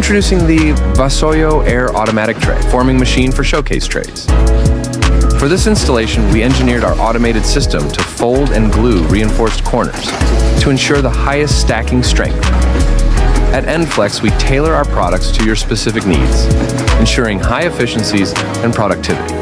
Introducing the Vassoyo Air automatic tray, forming machine for showcase trays. For this installation, we engineered our automated system to fold and glue reinforced corners to ensure the highest stacking strength. At EndFlex, we tailor our products to your specific needs, ensuring high efficiencies and productivity.